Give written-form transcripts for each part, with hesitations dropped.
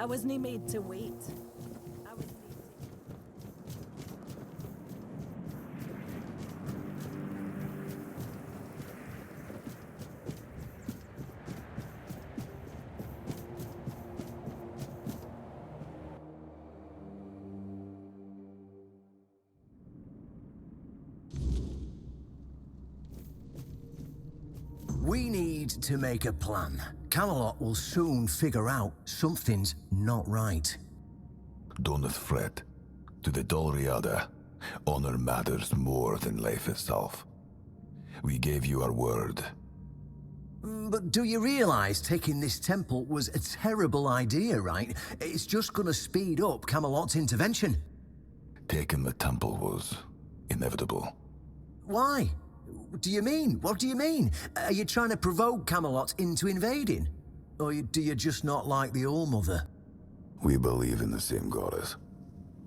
wasn't made to wait. I was We need to make a plan. Camelot will soon figure out something's not right. Don't fret. To the Dolriada, honor matters more than life itself. We gave you our word. But do you realize taking this temple was a terrible idea, right? It's just gonna speed up Camelot's intervention. Taking the temple was inevitable. Why? Do you mean? What do you mean? Are you trying to provoke Camelot into invading? Or do you just not like the All-Mother? We believe in the same goddess,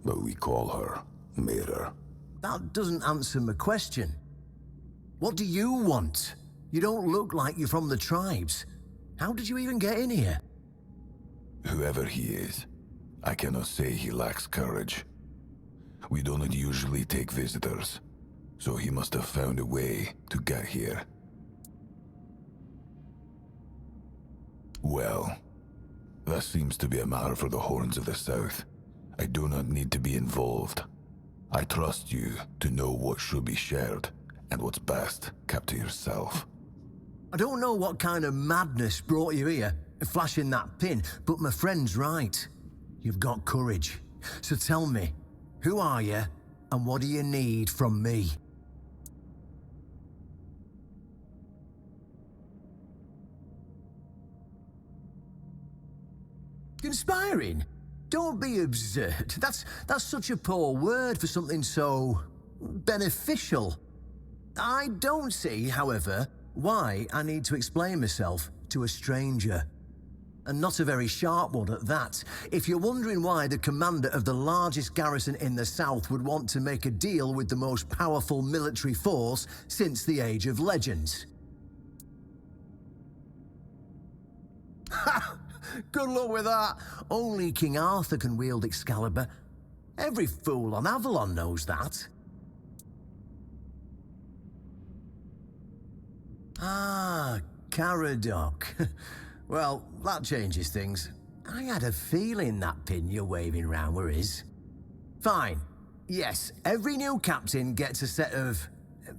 but we call her Mirror. That doesn't answer my question. What do you want? You don't look like you're from the tribes. How did you even get in here? Whoever he is, I cannot say he lacks courage. We don't usually take visitors, so he must have found a way to get here. Well, that seems to be a matter for the Horns of the South. I do not need to be involved. I trust you to know what should be shared, and what's best kept to yourself. I don't know what kind of madness brought you here, flashing that pin, but my friend's right. You've got courage. So tell me, who are you, and what do you need from me? Conspiring? Don't be absurd. That's such a poor word for something so beneficial. I don't see, however, why I need to explain myself to a stranger. And not a very sharp one at that. If you're wondering why the commander of the largest garrison in the south would want to make a deal with the most powerful military force since the Age of Legends. Ha! Good luck with that. Only King Arthur can wield Excalibur. Every fool on Avalon knows that. Ah, Caradoc. Well, that changes things. I had a feeling that pin you're waving around were his. Fine. Yes, every new captain gets a set of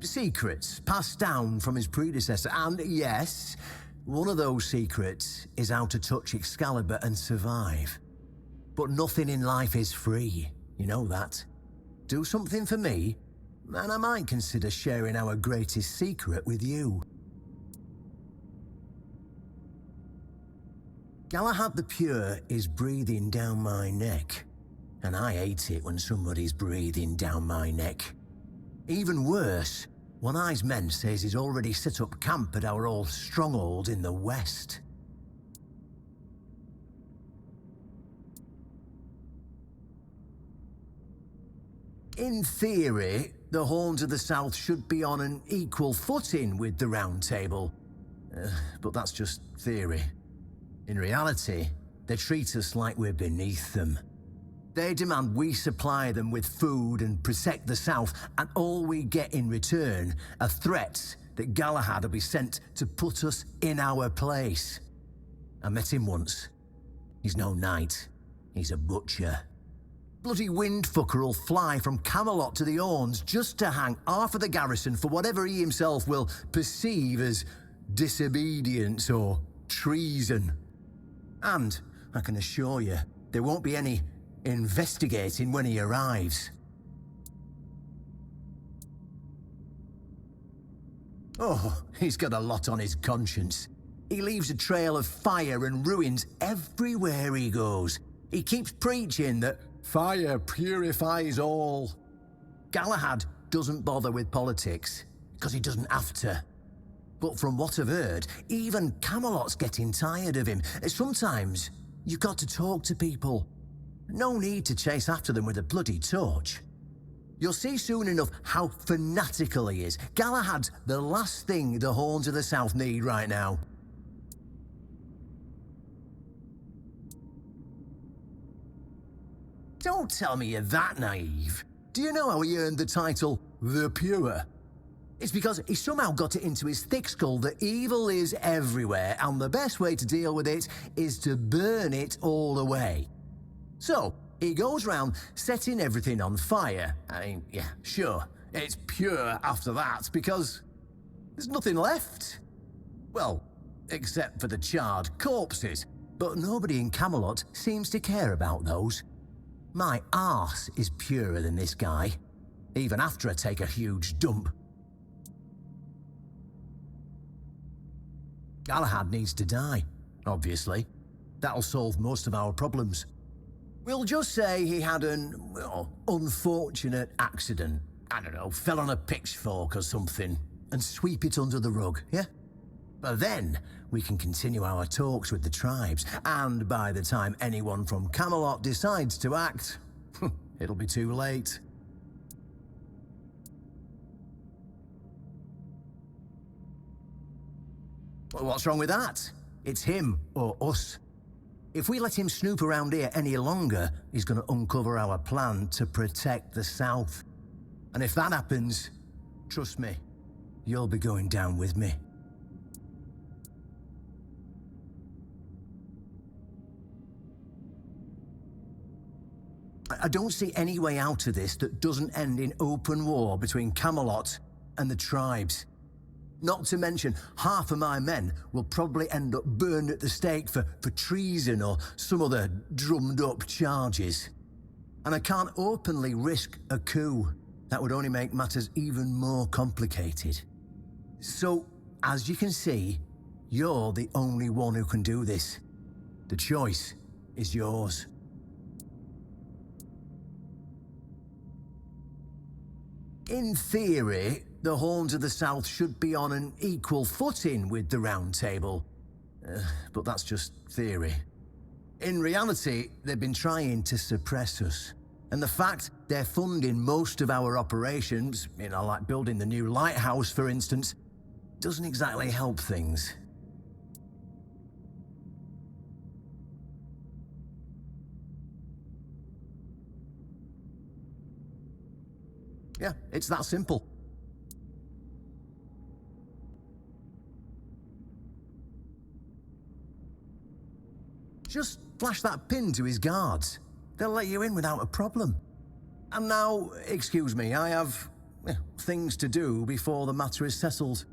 secrets passed down from his predecessor. And yes, one of those secrets is how to touch Excalibur and survive. But nothing in life is free. You know that. Do something for me, and I might consider sharing our greatest secret with you. Galahad the Pure is breathing down my neck, and I hate it when somebody's breathing down my neck. Even worse, One Eye's men says he's already set up camp at our old stronghold in the west. In theory, the Horns of the South should be on an equal footing with the Round Table, but that's just theory. In reality, they treat us like we're beneath them. They demand we supply them with food and protect the South, and all we get in return are threats that Galahad will be sent to put us in our place. I met him once. He's no knight. He's a butcher. Bloody windfucker will fly from Camelot to the Horns just to hang half of the garrison for whatever he himself will perceive as disobedience or treason. And, I can assure you, there won't be any investigating when he arrives. Oh, he's got a lot on his conscience. He leaves a trail of fire and ruins everywhere he goes. He keeps preaching that fire purifies all. Galahad doesn't bother with politics, because he doesn't have to. But from what I've heard, even Camelot's getting tired of him. Sometimes, you've got to talk to people. No need to chase after them with a bloody torch. You'll see soon enough how fanatical he is. Galahad's the last thing the Horns of the South need right now. Don't tell me you're that naive. Do you know how he earned the title The Pure? It's because he somehow got it into his thick skull that evil is everywhere, and the best way to deal with it is to burn it all away. So, he goes round setting everything on fire. I mean, yeah, sure, it's pure after that because there's nothing left. Well, except for the charred corpses, but nobody in Camelot seems to care about those. My arse is purer than this guy, even after I take a huge dump. Galahad needs to die, obviously. That'll solve most of our problems. We'll just say he had an, unfortunate accident. I don't know, fell on a pitchfork or something, and sweep it under the rug, yeah? But then, we can continue our talks with the tribes, and by the time anyone from Camelot decides to act, it'll be too late. Well, what's wrong with that? It's him or us. If we let him snoop around here any longer, he's going to uncover our plan to protect the South. And if that happens, trust me, you'll be going down with me. I don't see any way out of this that doesn't end in open war between Camelot and the tribes. Not to mention, half of my men will probably end up burned at the stake for treason or some other drummed-up charges. And I can't openly risk a coup. That would only make matters even more complicated. So, as you can see, you're the only one who can do this. The choice is yours. In theory, the Horns of the South should be on an equal footing with the Round Table. But that's just theory. In reality, they've been trying to suppress us. And the fact they're funding most of our operations, like building the new lighthouse, for instance, doesn't exactly help things. Yeah, it's that simple. Just flash that pin to his guards. They'll let you in without a problem. And now, excuse me, I have things to do before the matter is settled.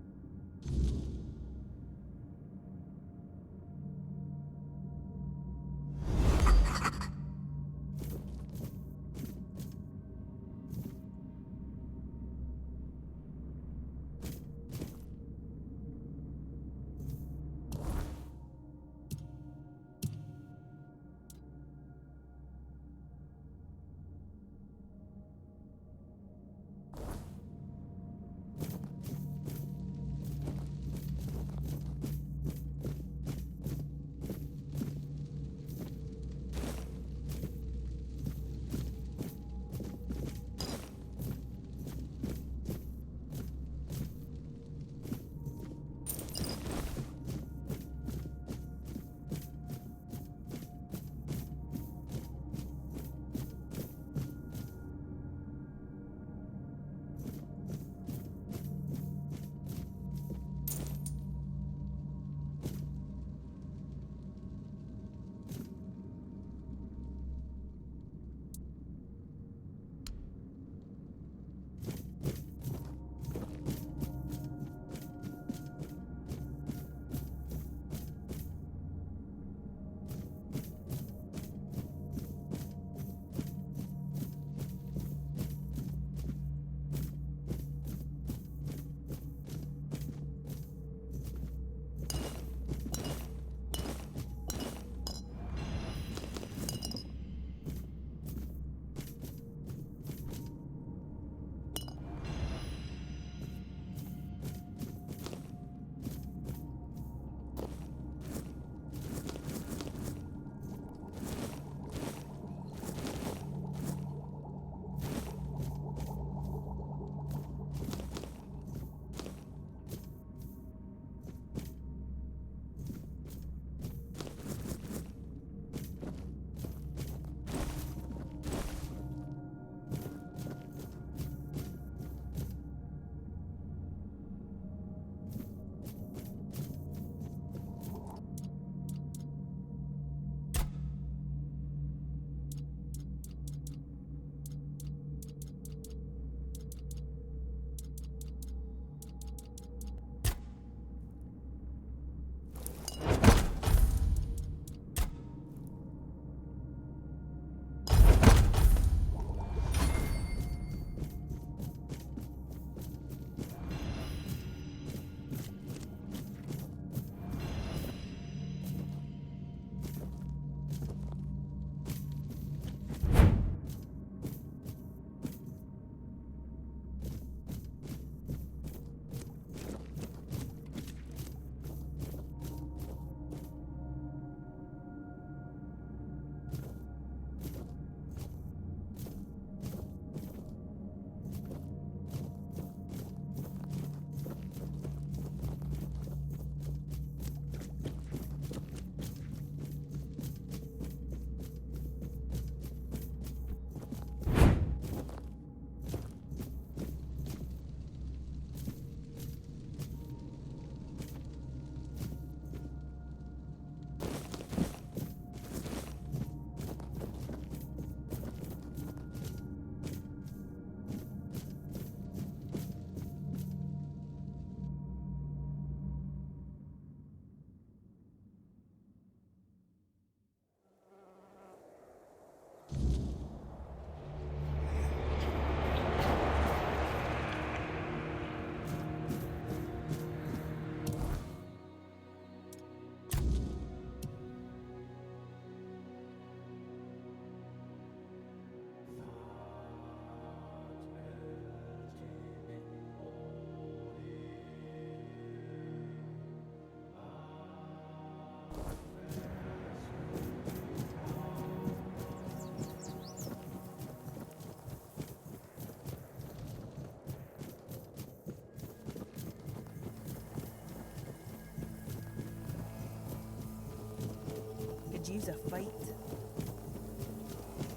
use a fight.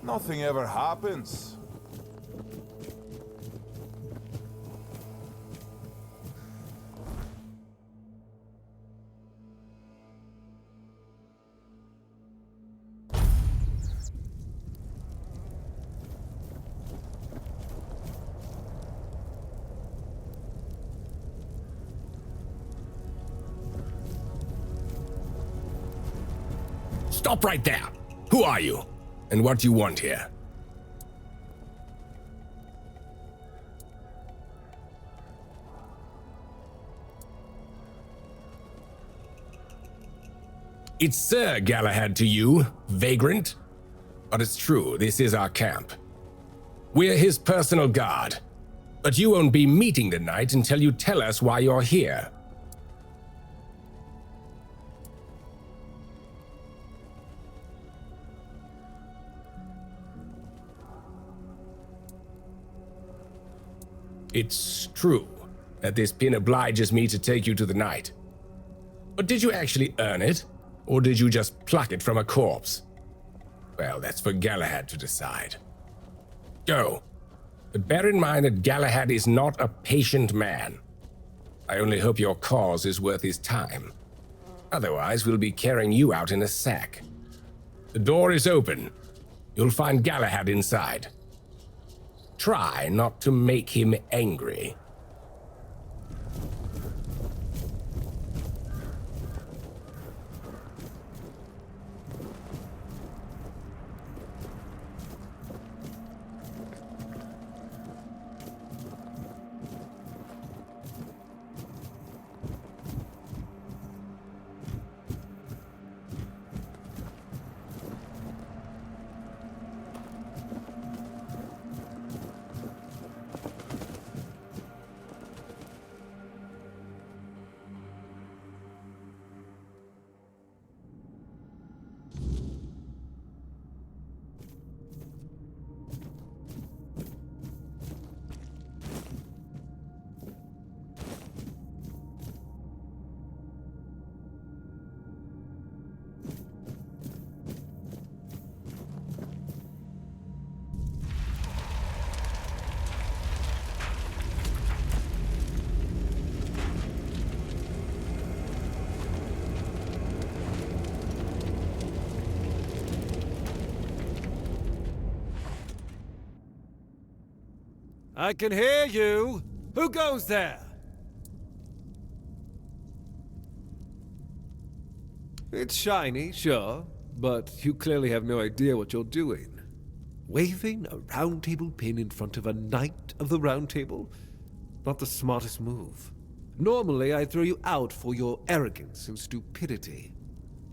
Nothing ever happens. Stop right there! Who are you? And what do you want here? It's Sir Galahad to you, vagrant. But it's true, this is our camp. We're his personal guard. But you won't be meeting tonight until you tell us why you're here. It's true that this pin obliges me to take you to the night. But did you actually earn it? Or did you just pluck it from a corpse? Well, that's for Galahad to decide. Go. But bear in mind that Galahad is not a patient man. I only hope your cause is worth his time. Otherwise, we'll be carrying you out in a sack. The door is open. You'll find Galahad inside. Try not to make him angry. I can hear you! Who goes there? It's shiny, sure, but you clearly have no idea what you're doing. Waving a round table pin in front of a knight of the round table? Not the smartest move. Normally, I'd throw you out for your arrogance and stupidity.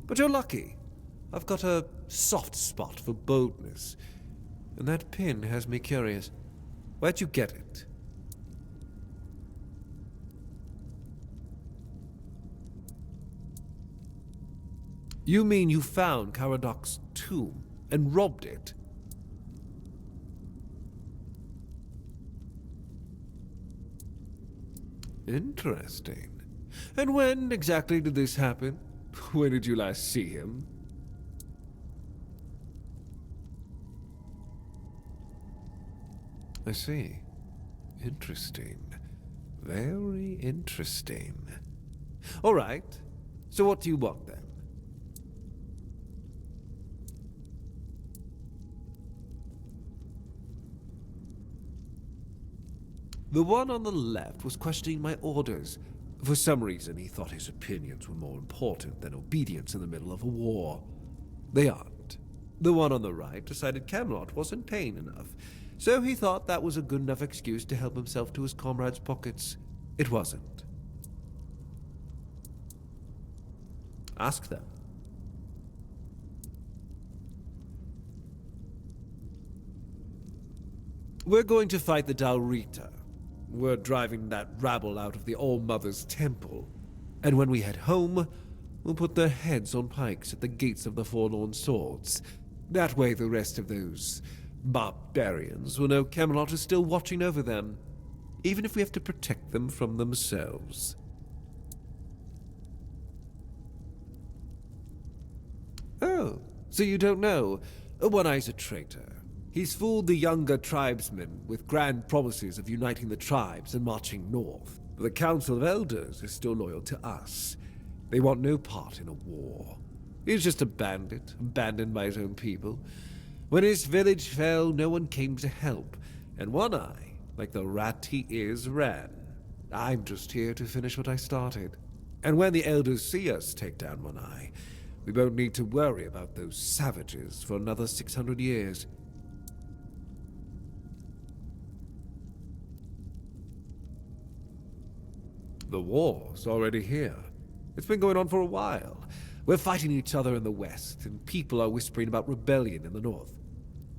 But you're lucky. I've got a soft spot for boldness, and that pin has me curious. Where'd you get it? You mean you found Caradoc's tomb and robbed it? Interesting. And when exactly did this happen? When did you last see him? I see. Interesting. Very interesting. All right. So what do you want then? The one on the left was questioning my orders. For some reason, he thought his opinions were more important than obedience in the middle of a war. They aren't. The one on the right decided Camelot wasn't paying enough, so he thought that was a good enough excuse to help himself to his comrades' pockets. It wasn't. Ask them. We're going to fight the Dalrita. We're driving that rabble out of the All-Mother's temple. And when we head home, we'll put their heads on pikes at the gates of the Forlorn Swords. That way the rest of those barbarians will know Camelot is still watching over them, even if we have to protect them from themselves. Oh, So you don't know? One Eye's a traitor. He's fooled the younger tribesmen with grand promises of uniting the tribes and marching north. The Council of Elders is still loyal to us. They want no part in a war. He's just a bandit, abandoned by his own people. When his village fell, no one came to help, and One Eye, like the rat he is, ran. I'm just here to finish what I started. And when the Elders see us take down One Eye, we won't need to worry about those savages for another 600 years. The war's already here. It's been going on for a while. We're fighting each other in the west, and people are whispering about rebellion in the north.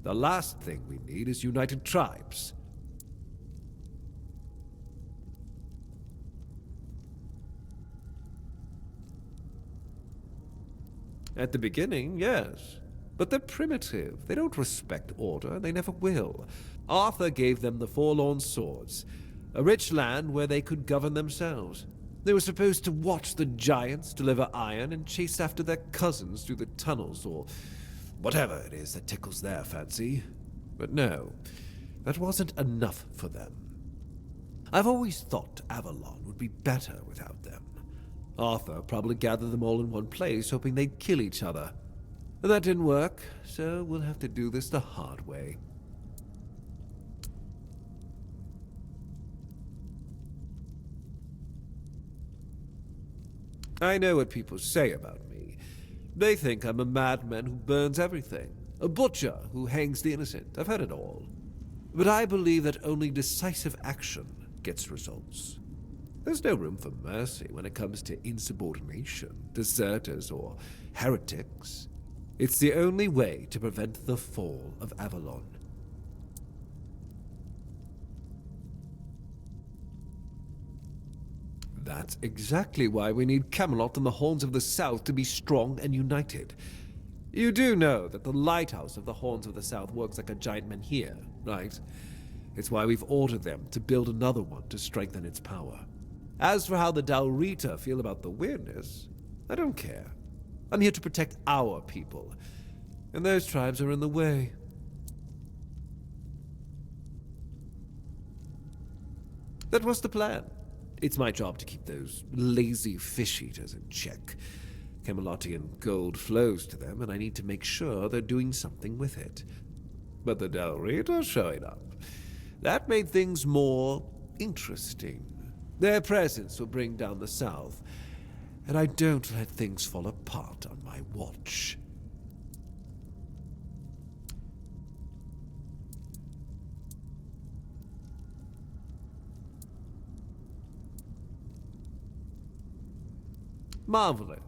The last thing we need is united tribes. At the beginning, yes. But they're primitive. They don't respect order, and they never will. Arthur gave them the Forlorn Swords, a rich land where they could govern themselves. They were supposed to watch the giants deliver iron and chase after their cousins through the tunnels, or whatever it is that tickles their fancy. But no, that wasn't enough for them. I've always thought Avalon would be better without them. Arthur probably gathered them all in one place, hoping they'd kill each other. But that didn't work, so we'll have to do this the hard way. I know what people say about me. They think I'm a madman who burns everything, a butcher who hangs the innocent. I've heard it all. But I believe that only decisive action gets results. There's no room for mercy when it comes to insubordination, deserters, or heretics. It's the only way to prevent the fall of Avalon. That's exactly why we need Camelot and the Horns of the South to be strong and united. You do know that the lighthouse of the Horns of the South works like a giant menhir, right? It's why we've ordered them to build another one to strengthen its power. As for how the Dalrita feel about the weirdness, I don't care. I'm here to protect our people, and those tribes are in the way. That was the plan. It's my job to keep those lazy fish-eaters in check. Camelotian gold flows to them, and I need to make sure they're doing something with it. But the Dalrita showing up, that made things more interesting. Their presence will bring down the South, and I don't let things fall apart on my watch. Marvelous.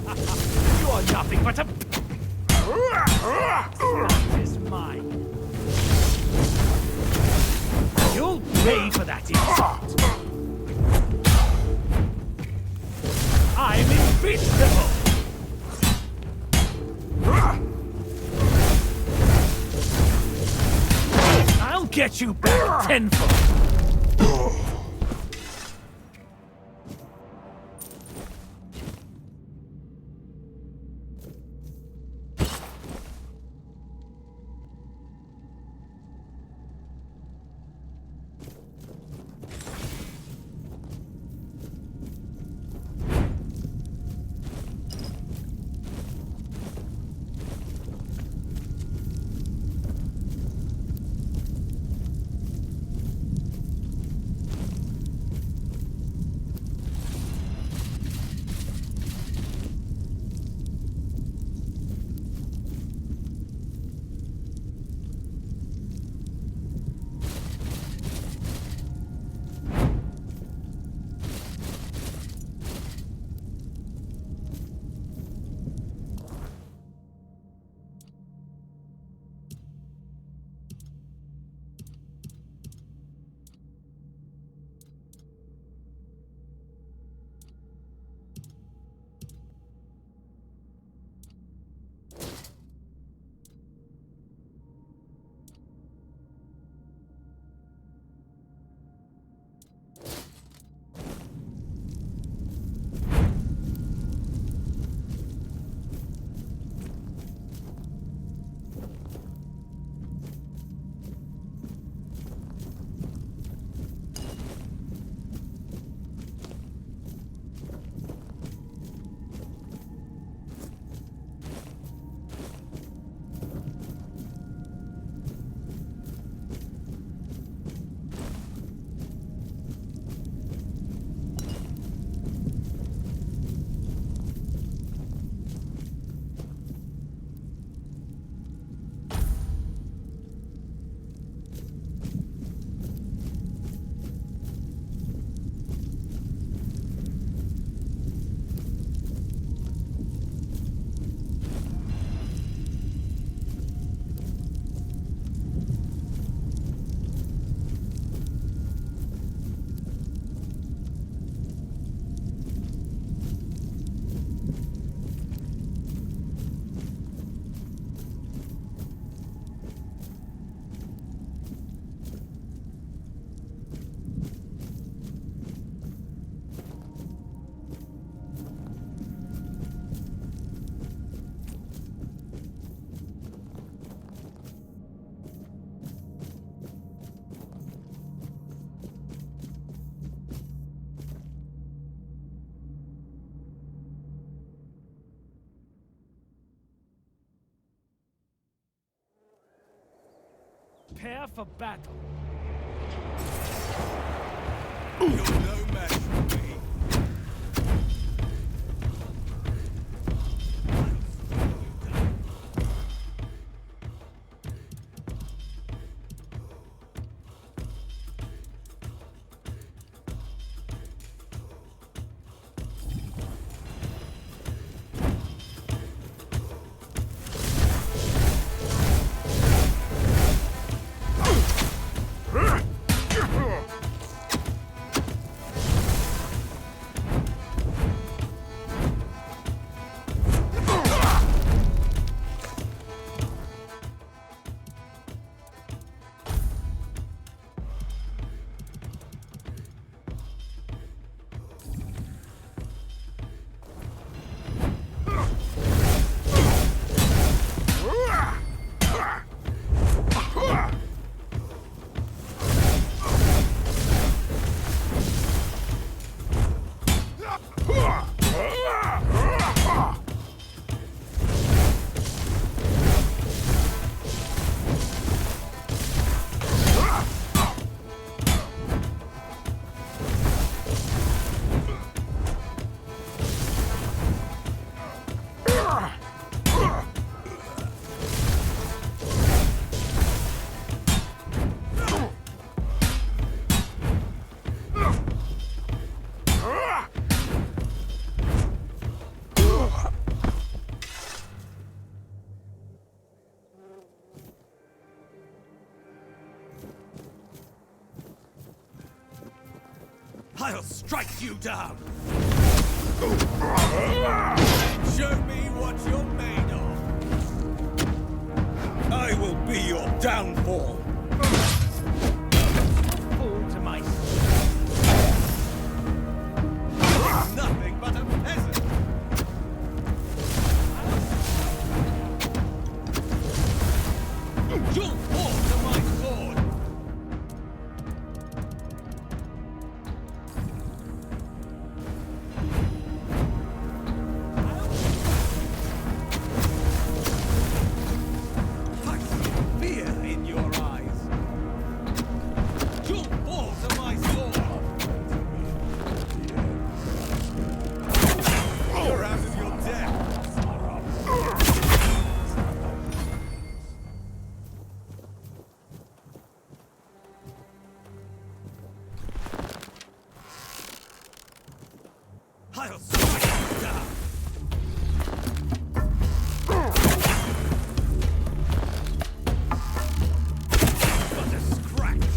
You are nothing but a... That is mine. You'll pay for that insult. I'm invincible. I'll get you back tenfold. Prepare for battle. You're no match for me. I'll strike you down! Show me what you're made of! I will be your downfall! Fall to my Nothing but a peasant! You'll fall to my sword! I see fear in your eyes! You'll fall to my sword! You're out of your depth! I'll strike you down! But a scratch!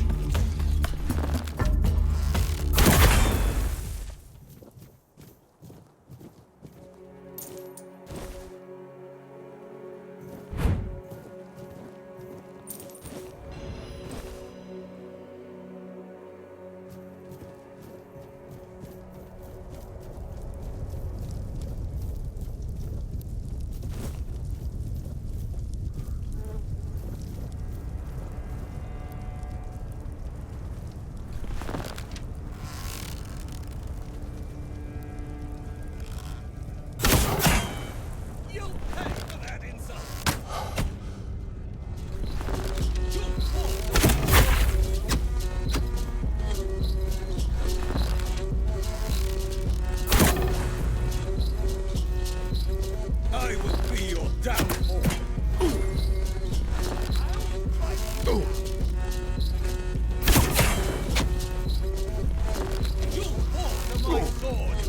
You'll pay for that insult! You'll fall! I will be your downfall! You'll fall to my sword!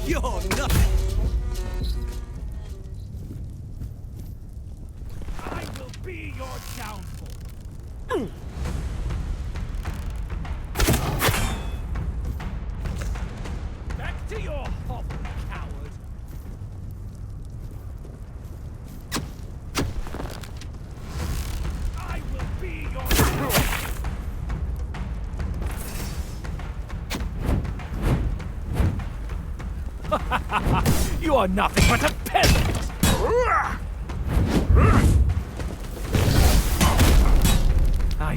You're nothing! I will be your downfall. Back to your hovel, coward. I will be your downfall. You are nothing but a peasant! I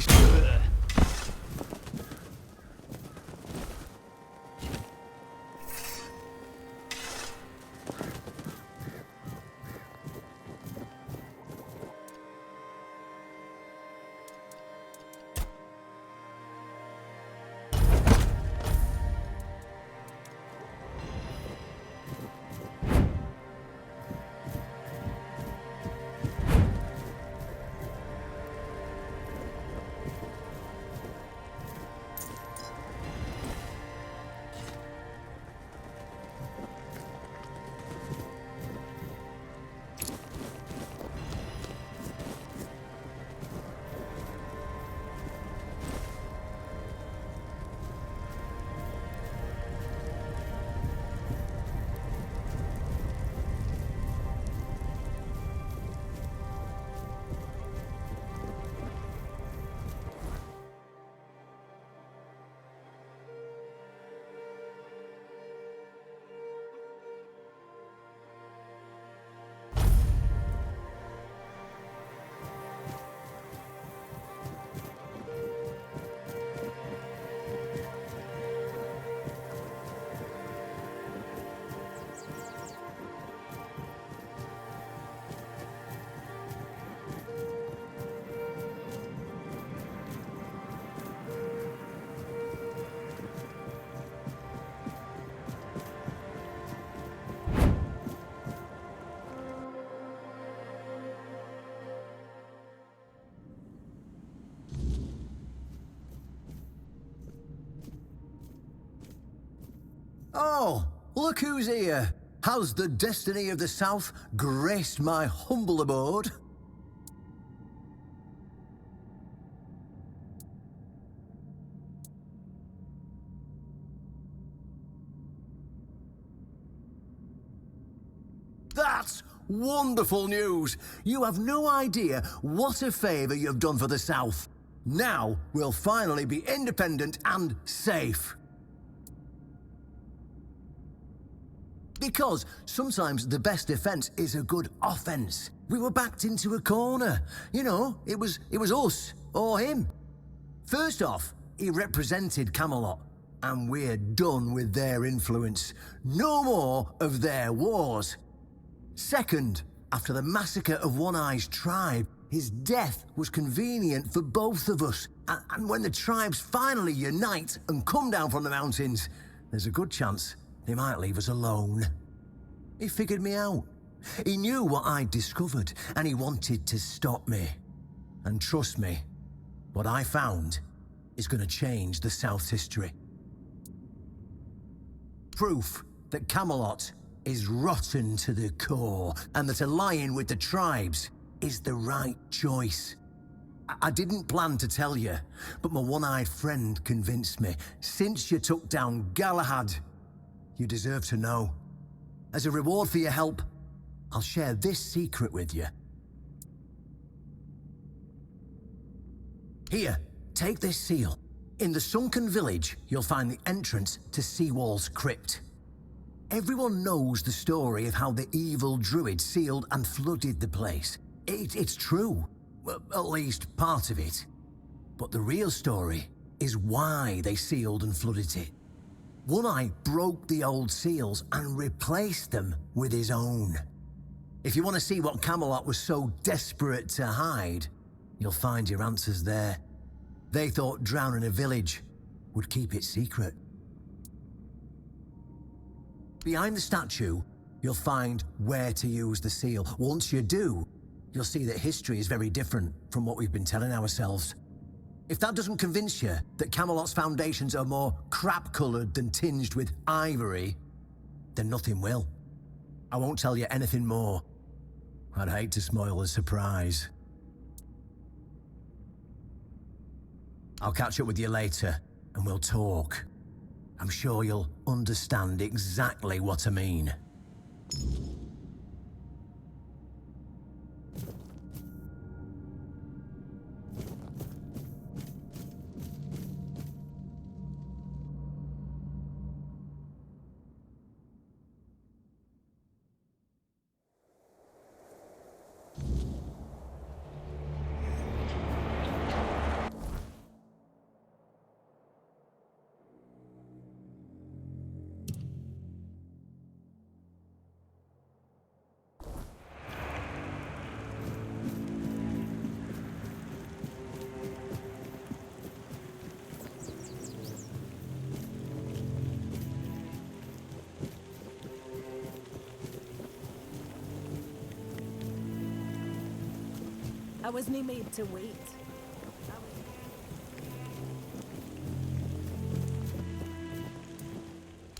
Oh, look who's here. How's the destiny of the South graced my humble abode? That's wonderful news. You have no idea what a favor you've done for the South. Now we'll finally be independent and safe. Because sometimes the best defense is a good offense. We were backed into a corner. You know, it was us or him. First off, he represented Camelot, and we're done with their influence. No more of their wars. Second, after the massacre of One Eye's tribe, his death was convenient for both of us. And when the tribes finally unite and come down from the mountains, there's a good chance they might leave us alone. He figured me out. He knew what I'd discovered, and he wanted to stop me. And trust me, what I found is going to change the South's history. Proof that Camelot is rotten to the core, and that allying with the tribes is the right choice. I didn't plan to tell you, but my one-eyed friend convinced me. Since you took down Galahad, you deserve to know. As a reward for your help, I'll share this secret with you. Here, take this seal. In the sunken village, you'll find the entrance to Seawall's crypt. Everyone knows the story of how the evil druid sealed and flooded the place. It's true. Well, at least part of it. But the real story is why they sealed and flooded it. One Eye broke the old seals and replaced them with his own. If you want to see what Camelot was so desperate to hide, you'll find your answers there. They thought drowning a village would keep it secret. Behind the statue, you'll find where to use the seal. Once you do, you'll see that history is very different from what we've been telling ourselves. If that doesn't convince you that Camelot's foundations are more crap-coloured than tinged with ivory, then nothing will. I won't tell you anything more. I'd hate to spoil the surprise. I'll catch up with you later, and we'll talk. I'm sure you'll understand exactly what I mean. I wasn't made to wait.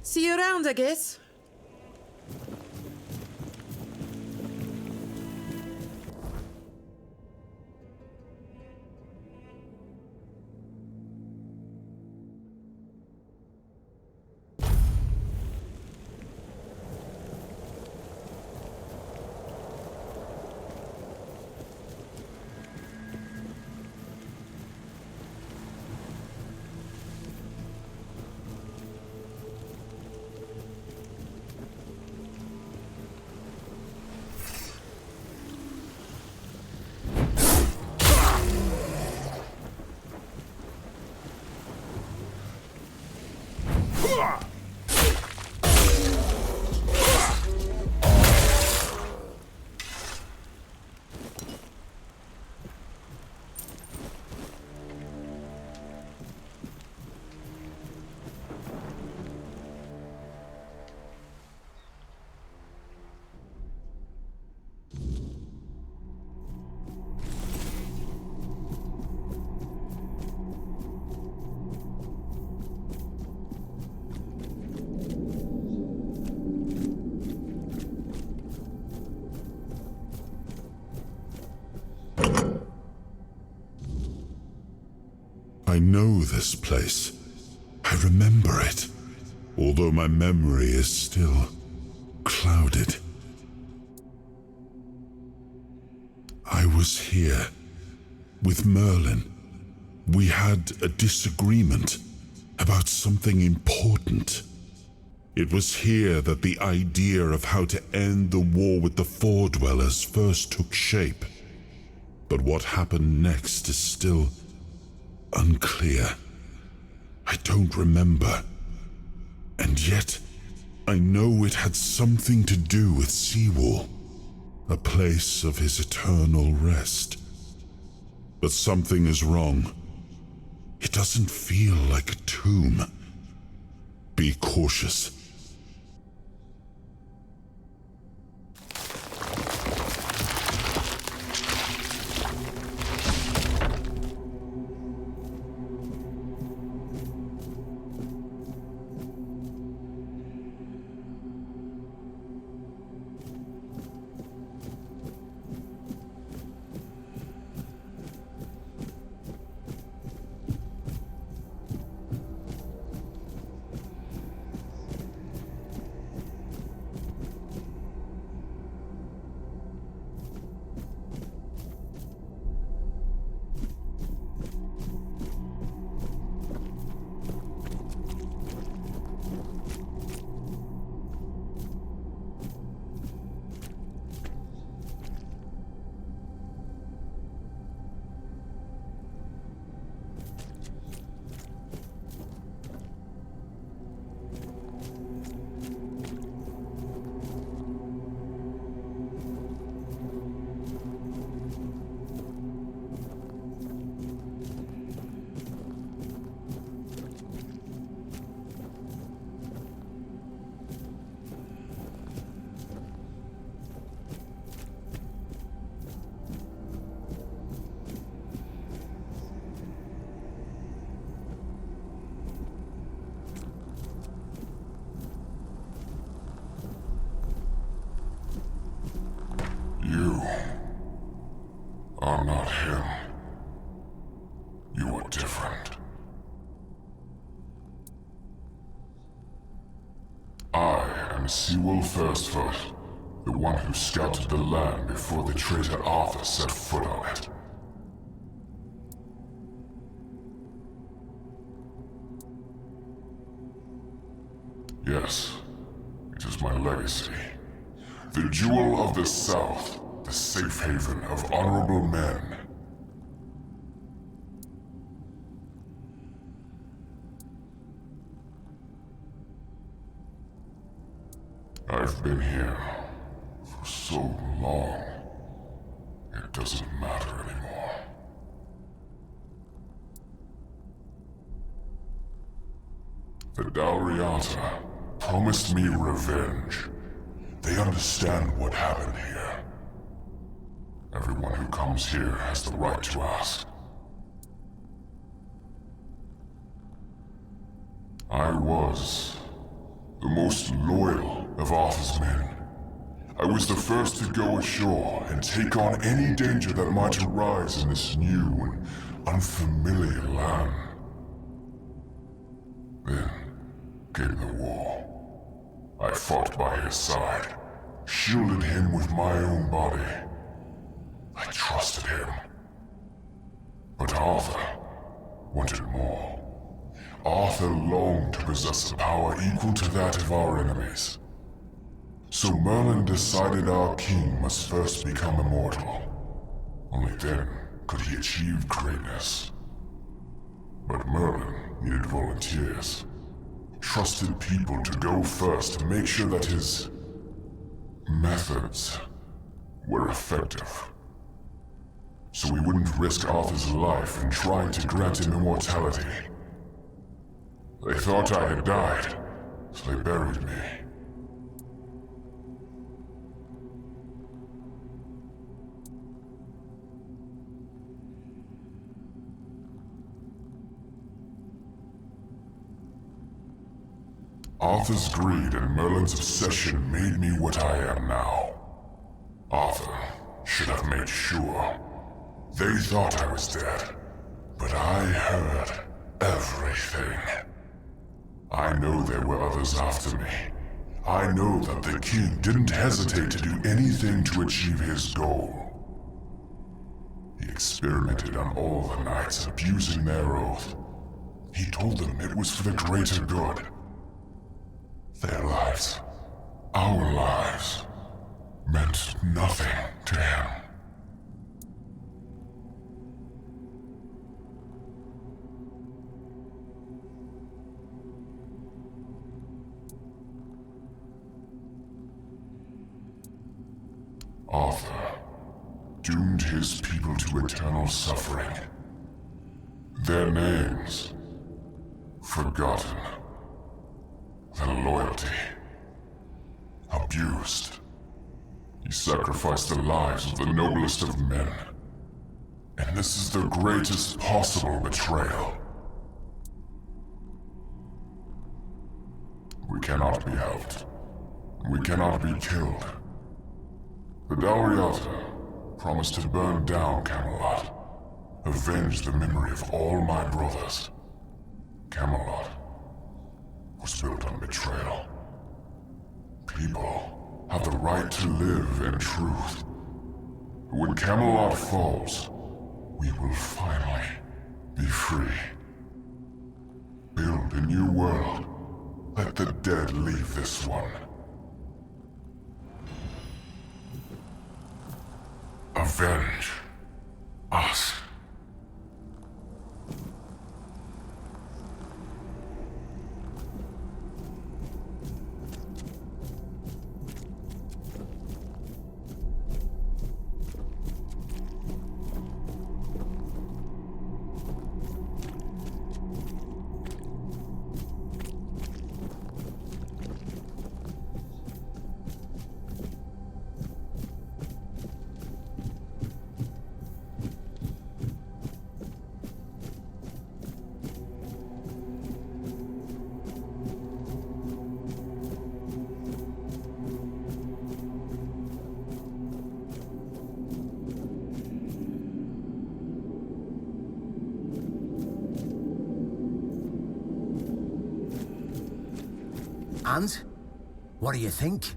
See you around, I guess. I know this place. I remember it, although my memory is still clouded. was here with Merlin. We had a disagreement about something important. It was here that the idea of how to end the war with the Four Dwellers first took shape. But what happened next is still unclear. I don't remember. And yet, I know it had something to do with Seawall, a place of his eternal rest. But something is wrong. It doesn't feel like a tomb. Be cautious. You are not him. You are different. I am Seawall Firstfoot, the one who scouted the land before the traitor Arthur set foot on it. Yes, it is my legacy. The Jewel of the South, the safe haven of honorable men. I've been here for so long, it doesn't matter anymore. The Dalriata promised me revenge. They understand what happened here. Everyone who comes here has the right to ask. I was the most loyal of Arthur's men. I was the first to go ashore and take on any danger that might arise in this new and unfamiliar land. Then came the war. I fought by his side, shielded him with my own body. I trusted him. But Arthur wanted more. Arthur longed to possess a power equal to that of our enemies. So Merlin decided our king must first become immortal. Only then could he achieve greatness. But Merlin needed volunteers. Trusted people to go first to make sure that his methods were effective. So we wouldn't risk Arthur's life in trying to grant him immortality. They thought I had died, so they buried me. Arthur's greed and Merlin's obsession made me what I am now. Arthur should have made sure. They thought I was dead, but I heard everything. I know there were others after me. I know that the king didn't hesitate to do anything to achieve his goal. experimented on all the knights, abusing their oath. He told them it was for the greater good. Their lives, our lives, meant nothing to him. Arthur doomed his people to eternal suffering. Their names forgotten. Their loyalty abused. He sacrificed the lives of the noblest of men. And this is the greatest possible betrayal. We cannot be helped. We cannot be killed. The Dalriata promised to burn down Camelot, avenge the memory of all my brothers. Camelot was built on betrayal. People have the right to live in truth. When Camelot falls, we will finally be free. Build a new world. Let the dead leave this one. Avenge us. And? What do you think?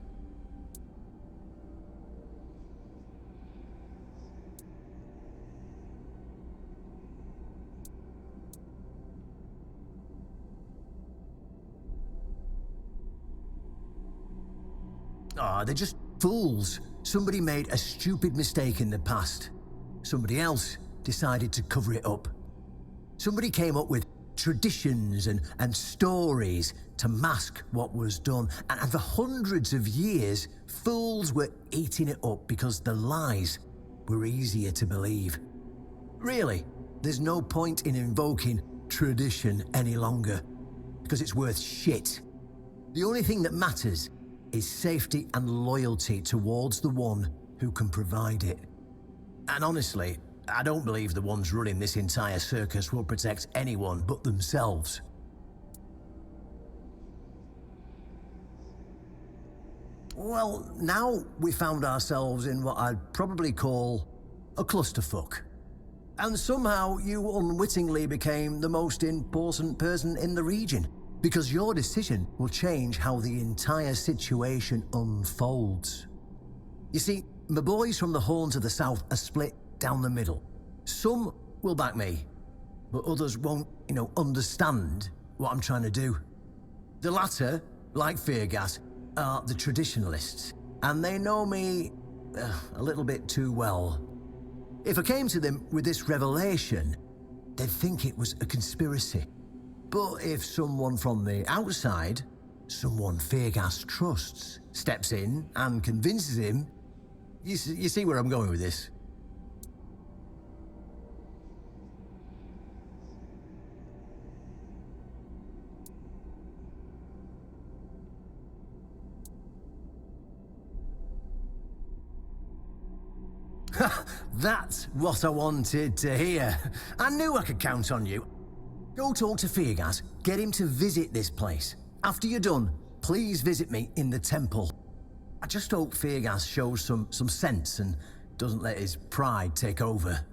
Ah, they're just fools. Somebody made a stupid mistake in the past. Somebody else decided to cover it up. Somebody came up with traditions and stories to mask what was done. And for hundreds of years, fools were eating it up because the lies were easier to believe. Really, there's no point in invoking tradition any longer, because it's worth shit. The only thing that matters is safety and loyalty towards the one who can provide it. And honestly, I don't believe the ones running this entire circus will protect anyone but themselves. Well, now we found ourselves in what I'd probably call a clusterfuck. And somehow you unwittingly became the most important person in the region, because your decision will change how the entire situation unfolds. You see, my boys from the Horns of the South are split down the middle. Some will back me, but others won't, understand what I'm trying to do. The latter, like Feargas, are the traditionalists, and they know me a little bit too well. If I came to them with this revelation, they'd think it was a conspiracy. But if someone from the outside, someone Feargas trusts, steps in and convinces him, you see where I'm going with this. That's what I wanted to hear. I knew I could count on you. Go talk to Feargas, get him to visit this place. After you're done, please visit me in the temple. I just hope Feargas shows some sense and doesn't let his pride take over.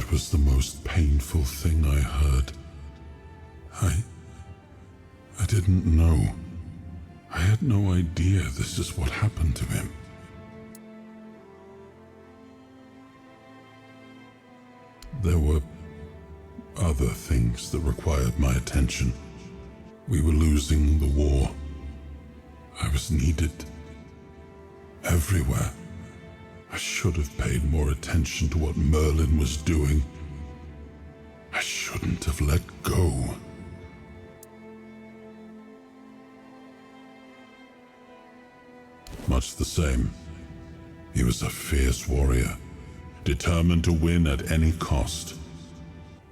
It was the most painful thing I heard. I didn't know. I had no idea this is what happened to him. There were other things that required my attention. We were losing the war. I was needed everywhere. I should have paid more attention to what Merlin was doing. I shouldn't have let go. Much the same. He was a fierce warrior, determined to win at any cost.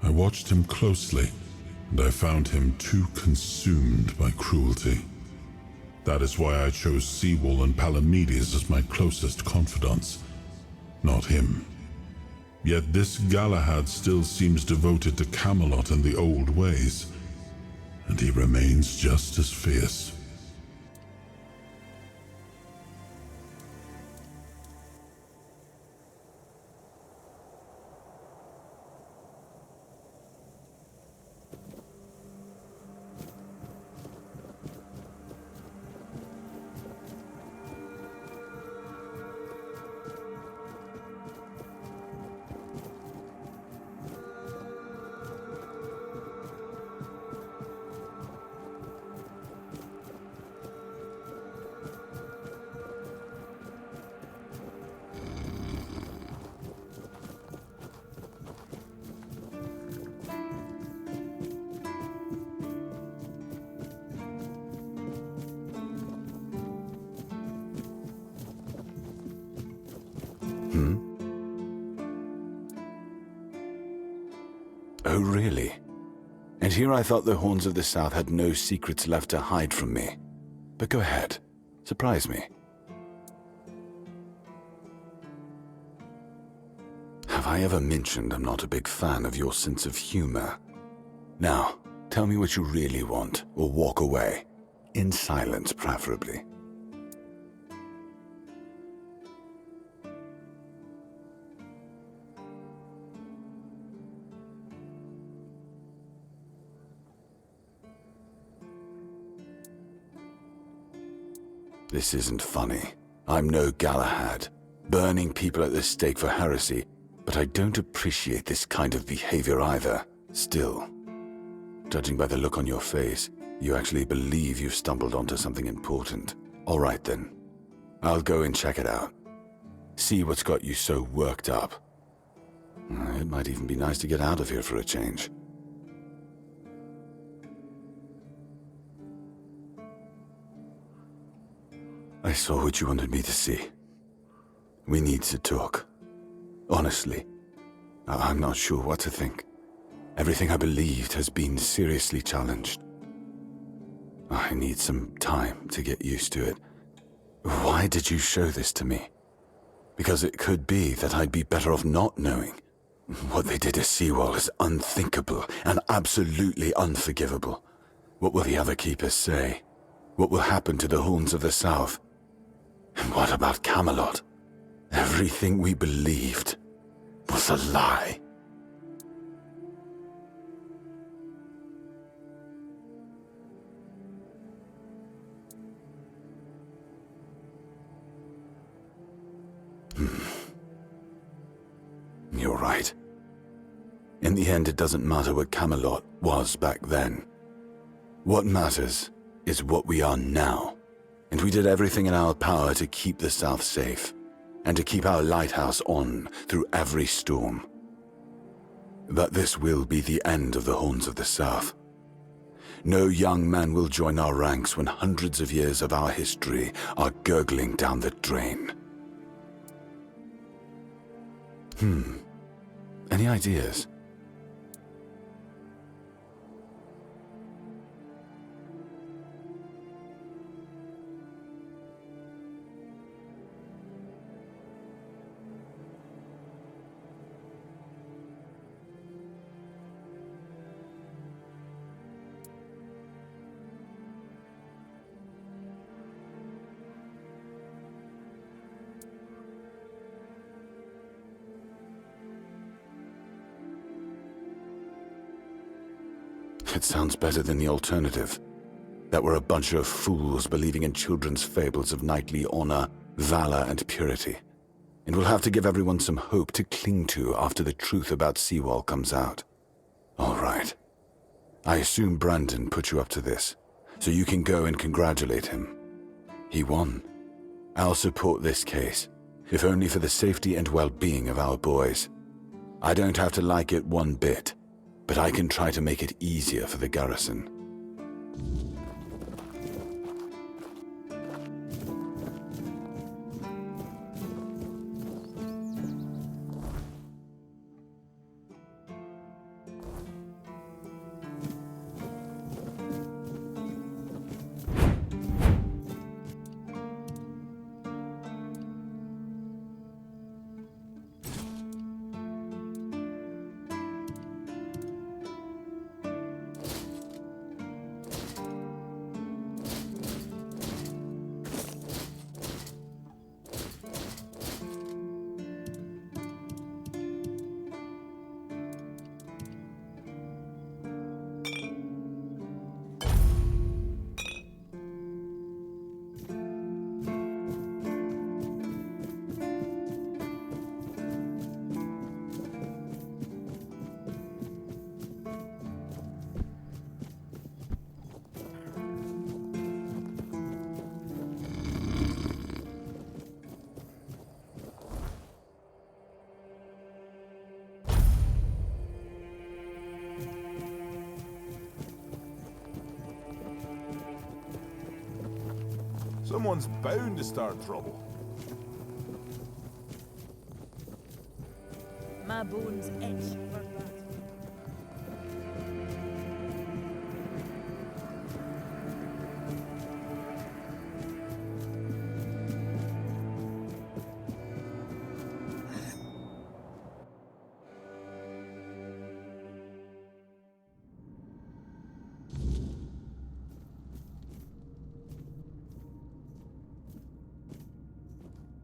I watched him closely, and I found him too consumed by cruelty. That is why I chose Seawall and Palamedes as my closest confidants, not him. Yet this Galahad still seems devoted to Camelot and the old ways, and he remains just as fierce. Oh, really? And here I thought the Horns of the South had no secrets left to hide from me. But go ahead. Surprise me. Have I ever mentioned I'm not a big fan of your sense of humor? Now, tell me what you really want, or walk away. In silence, preferably. This isn't funny. I'm no Galahad, burning people at the stake for heresy, but I don't appreciate this kind of behavior either. Still, judging by the look on your face, you actually believe you've stumbled onto something important. All right then. I'll go and check it out. See what's got you so worked up. It might even be nice to get out of here for a change. I saw what you wanted me to see. We need to talk. Honestly, I'm not sure what to think. Everything I believed has been seriously challenged. I need some time to get used to it. Why did you show this to me? Because it could be that I'd be better off not knowing. What they did to Seawall is unthinkable and absolutely unforgivable. What will the other keepers say? What will happen to the Horns of the South? And what about Camelot? Everything we believed was a lie. You're right. In the end, it doesn't matter what Camelot was back then. What matters is what we are now. And we did everything in our power to keep the South safe, and to keep our lighthouse on through every storm. But this will be the end of the Horns of the South. No young man will join our ranks when hundreds of years of our history are gurgling down the drain. Any ideas? it sounds better than the alternative. That we're a bunch of fools believing in children's fables of knightly honor, valor, and purity. And we'll have to give everyone some hope to cling to after the truth about Seawall comes out. All right. I assume Brandon put you up to this, so you can go and congratulate him. He won. I'll support this case, if only for the safety and well-being of our boys. I don't have to like it one bit, but I can try to make it easier for the garrison. Someone's bound to start trouble. My bones itch for that.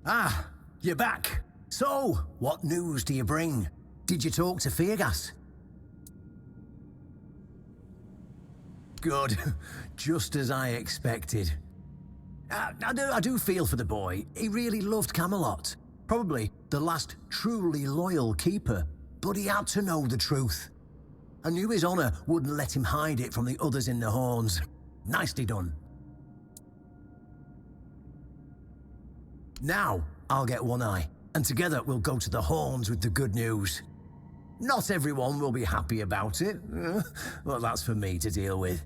Ah, you're back. So, what news do you bring? Did you talk to Feargas? Good. Just as I expected. I do feel for the boy. He really loved Camelot. Probably the last truly loyal keeper. But he had to know the truth. I knew his honor wouldn't let him hide it from the others in the Horns. Nicely done. Now, I'll get one eye, and together we'll go to the Horns with the good news. Not everyone will be happy about it. Well, that's for me to deal with.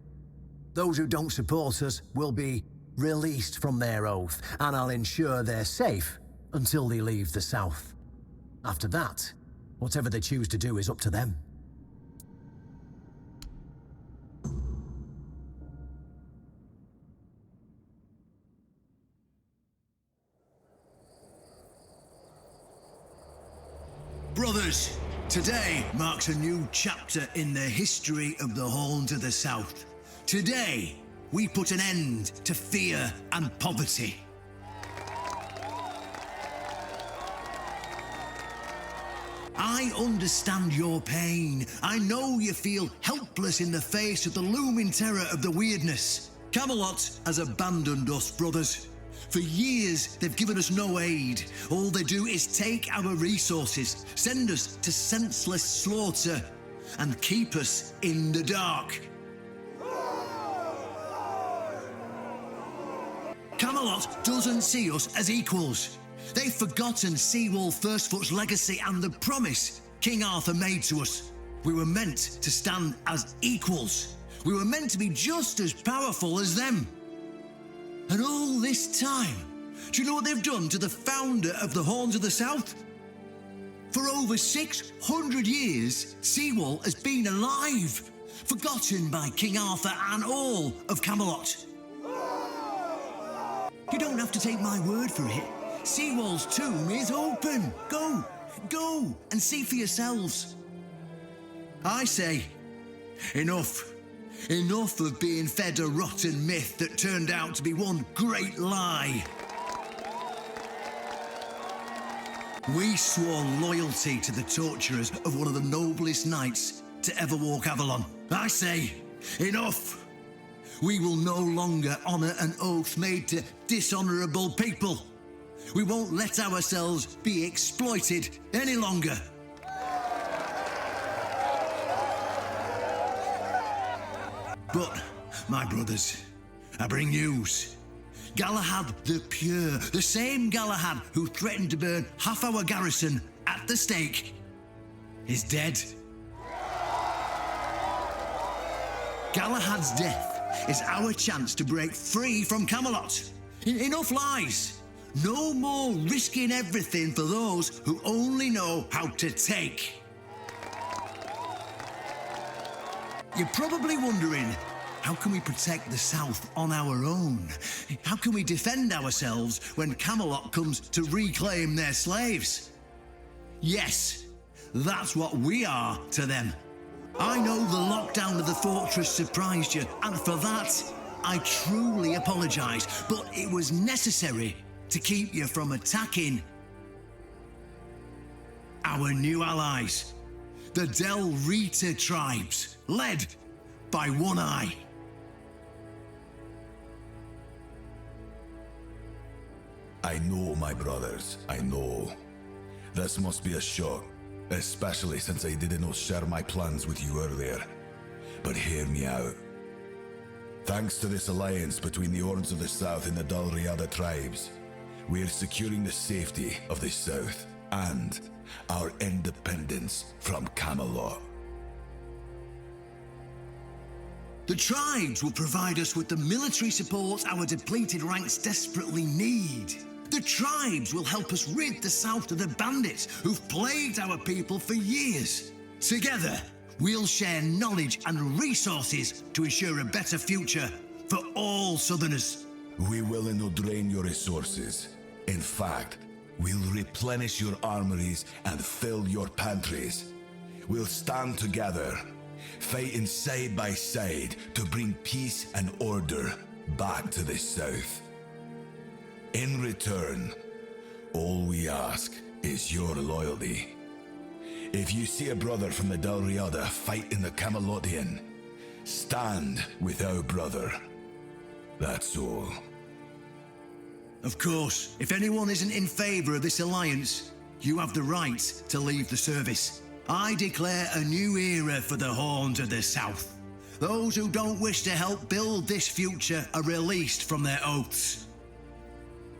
Those who don't support us will be released from their oath, and I'll ensure they're safe until they leave the South. After that, whatever they choose to do is up to them. Brothers, today marks a new chapter in the history of the Horns of the South. Today, we put an end to fear and poverty. I understand your pain. I know you feel helpless in the face of the looming terror of the weirdness. Camelot has abandoned us, brothers. For years, they've given us no aid. All they do is take our resources, send us to senseless slaughter, and keep us in the dark. Camelot doesn't see us as equals. They've forgotten Seawall Firstfoot's legacy and the promise King Arthur made to us. We were meant to stand as equals. We were meant to be just as powerful as them. And all this time, do you know what they've done to the founder of the Horns of the South? For over 600 years, Seawall has been alive, forgotten by King Arthur and all of Camelot. You don't have to take my word for it. Seawall's tomb is open. Go and see for yourselves. I say, enough. Enough of being fed a rotten myth that turned out to be one great lie. We swore loyalty to the torturers of one of the noblest knights to ever walk Avalon. I say, Enough! We will no longer honour an oath made to dishonourable people. We won't let ourselves be exploited any longer. But, my brothers, I bring news. Galahad the Pure, the same Galahad who threatened to burn half our garrison at the stake, is dead. Galahad's death is our chance to break free from Camelot. Enough lies. No more risking everything for those who only know how to take. You're probably wondering, how can we protect the South on our own? How can we defend ourselves when Camelot comes to reclaim their slaves? Yes, that's what we are to them. I know the lockdown of the fortress surprised you, and for that, I truly apologise, but it was necessary to keep you from attacking our new allies, the Del Rita tribes, led by One Eye. I know, my brothers, I know. This must be a shock, especially since I didn't share my plans with you earlier. But hear me out. Thanks to this alliance between the Horns of the South and the Dal Riada tribes, we are securing the safety of the South and our independence from Camelot. The tribes will provide us with the military support our depleted ranks desperately need. The tribes will help us rid the South of the bandits who've plagued our people for years. Together, we'll share knowledge and resources to ensure a better future for all Southerners. We will not drain your resources. In fact, we'll replenish your armories and fill your pantries. We'll stand together, fighting side by side to bring peace and order back to the South. In return, all we ask is your loyalty. If you see a brother from the Dal Riada fighting the Camelotian, stand with our brother. That's all. Of course, if anyone isn't in favour of this alliance, you have the right to leave the service. I declare a new era for the Horns of the South. Those who don't wish to help build this future are released from their oaths.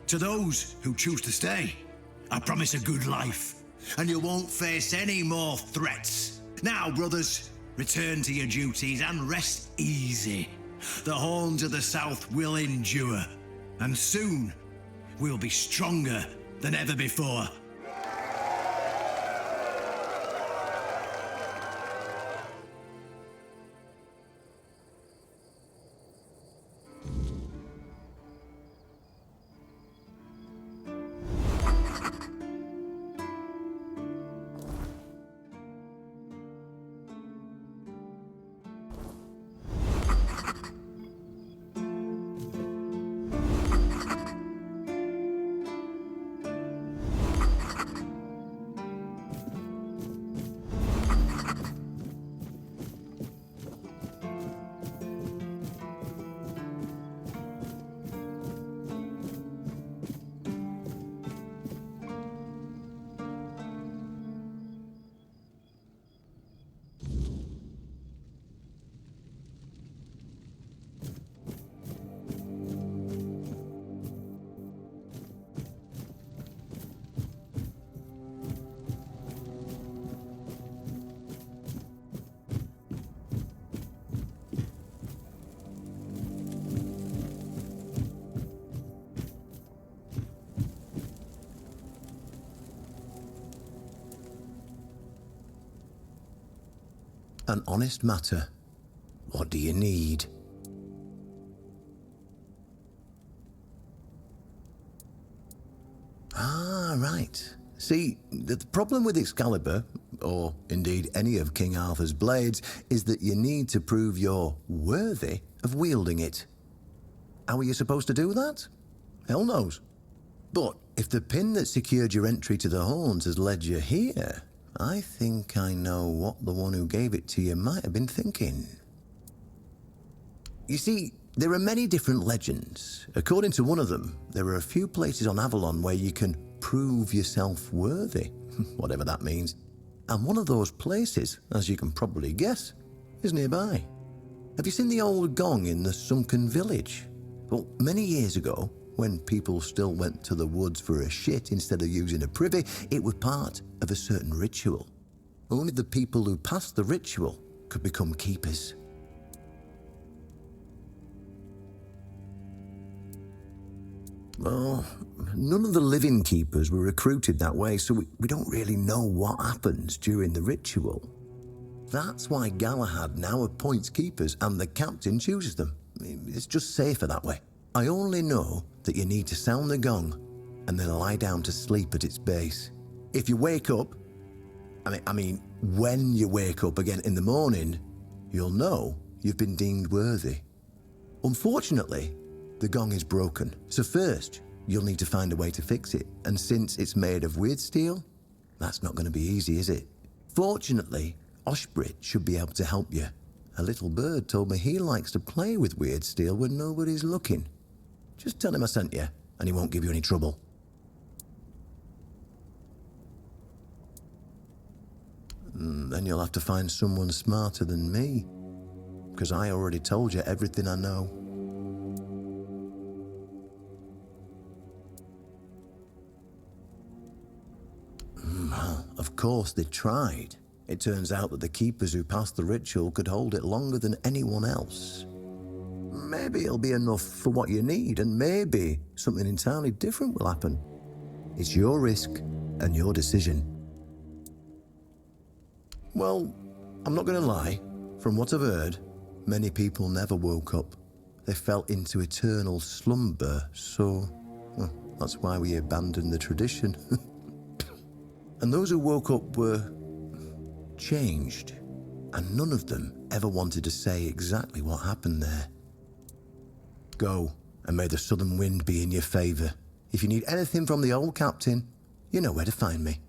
To those who choose to stay, I promise a good life, and you won't face any more threats. Now, brothers, return to your duties and rest easy. The Horns of the South will endure, and soon we'll be stronger than ever before. An honest matter. What do you need? Ah, right. See, the problem with Excalibur, or indeed any of King Arthur's blades, is that you need to prove you're worthy of wielding it. How are you supposed to do that? Hell knows. But if the pin that secured your entry to the Horns has led you here, I think I know what the one who gave it to you might have been thinking. You see, there are many different legends. According to one of them, there are a few places on Avalon where you can prove yourself worthy, whatever that means. And one of those places, as you can probably guess, is nearby. Have you seen the old gong in the sunken village? Well, many years ago, when people still went to the woods for a shit instead of using a privy, it was part of a certain ritual. Only the people who passed the ritual could become keepers. Well, none of the living keepers were recruited that way, so we don't really know what happens during the ritual. That's why Galahad now appoints keepers and the captain chooses them. It's just safer that way. I only know that you need to sound the gong and then lie down to sleep at its base. If you wake up, I mean, when you wake up again in the morning, you'll know you've been deemed worthy. Unfortunately, the gong is broken, so first, you'll need to find a way to fix it. And since it's made of weird steel, that's not going to be easy, is it? Fortunately, Oshbrit should be able to help you. A little bird told me he likes to play with weird steel when nobody's looking. Just tell him I sent you, and he won't give you any trouble. Then you'll have to find someone smarter than me, because I already told you everything I know. Of course they tried. It turns out that the keepers who passed the ritual could hold it longer than anyone else. Maybe it'll be enough for what you need, and maybe something entirely different will happen. It's your risk and your decision. Well, I'm not going to lie. From what I've heard, many people never woke up. They fell into eternal slumber, so well, that's why we abandoned the tradition. And those who woke up were changed, and none of them ever wanted to say exactly what happened there. Go, and may the southern wind be in your favor. If you need anything from the old captain, you know where to find me.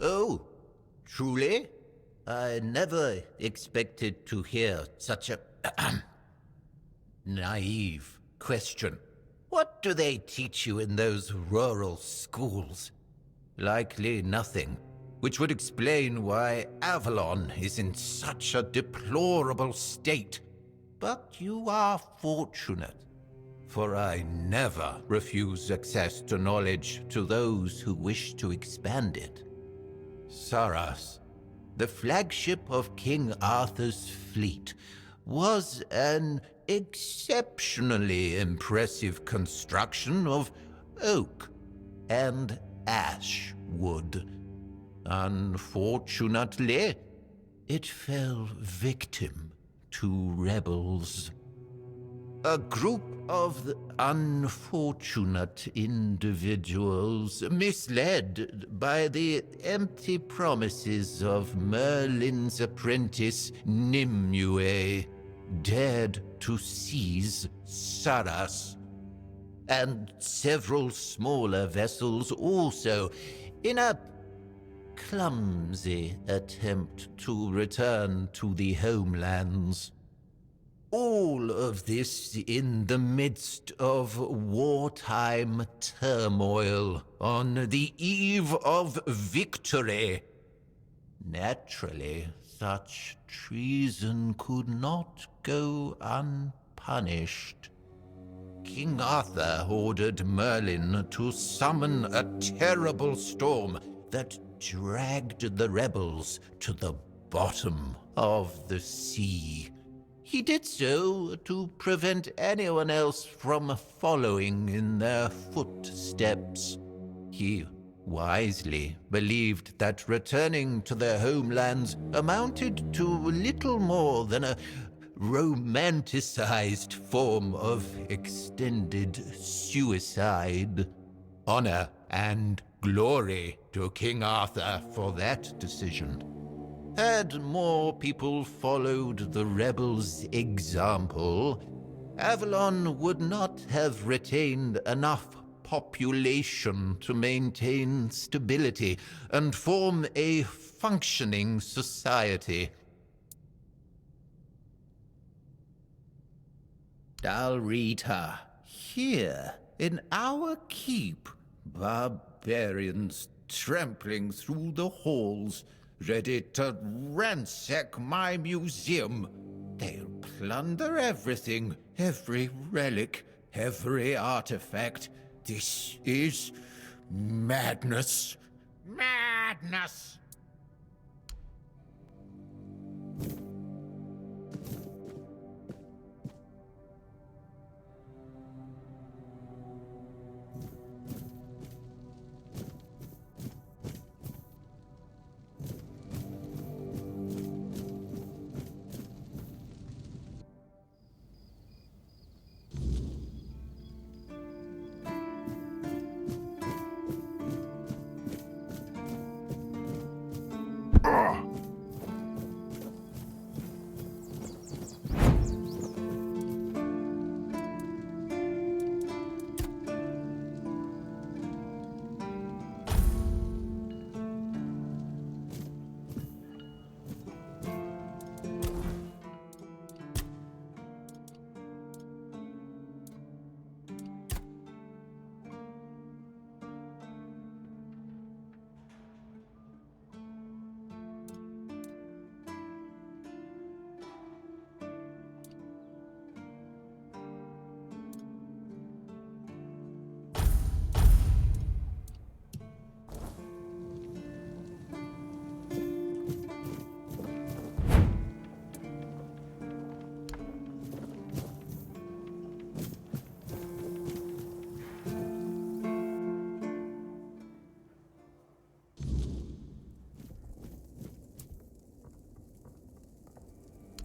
Oh, truly? I never expected to hear such a naive question. What do they teach you in those rural schools? Likely nothing, which would explain why Avalon is in such a deplorable state. But you are fortunate, for I never refuse access to knowledge to those who wish to expand it. Saras, the flagship of King Arthur's fleet, was an exceptionally impressive construction of oak and ash wood. Unfortunately, it fell victim to rebels. A group of unfortunate individuals, misled by the empty promises of Merlin's apprentice Nimue, dared to seize Saras, and several smaller vessels also, in a clumsy attempt to return to the homelands. All of this in the midst of wartime turmoil on the eve of victory. Naturally, such treason could not go unpunished. King Arthur ordered Merlin to summon a terrible storm that dragged the rebels to the bottom of the sea. He did so to prevent anyone else from following in their footsteps. He wisely believed that returning to their homelands amounted to little more than a romanticized form of extended suicide. Honor and glory to King Arthur for that decision. Had more people followed the rebels' example, Avalon would not have retained enough population to maintain stability and form a functioning society. Dalrita, here in our keep, barbarians trampling through the halls, ready to ransack my museum. They'll plunder everything, every relic, every artifact. This is madness. Madness!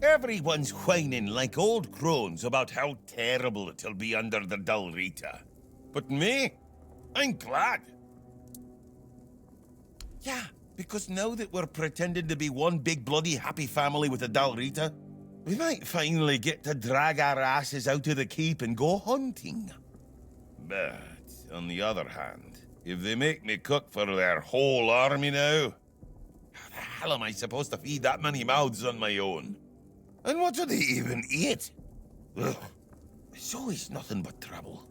Everyone's whining like old crones about how terrible it'll be under the Dalrita. But me? I'm glad. Yeah, because now that we're pretending to be one big bloody happy family with the Dalrita, we might finally get to drag our asses out of the keep and go hunting. But, on the other hand, if they make me cook for their whole army now, how the hell am I supposed to feed that many mouths on my own? And what do they even eat? Ugh. It's always nothing but trouble.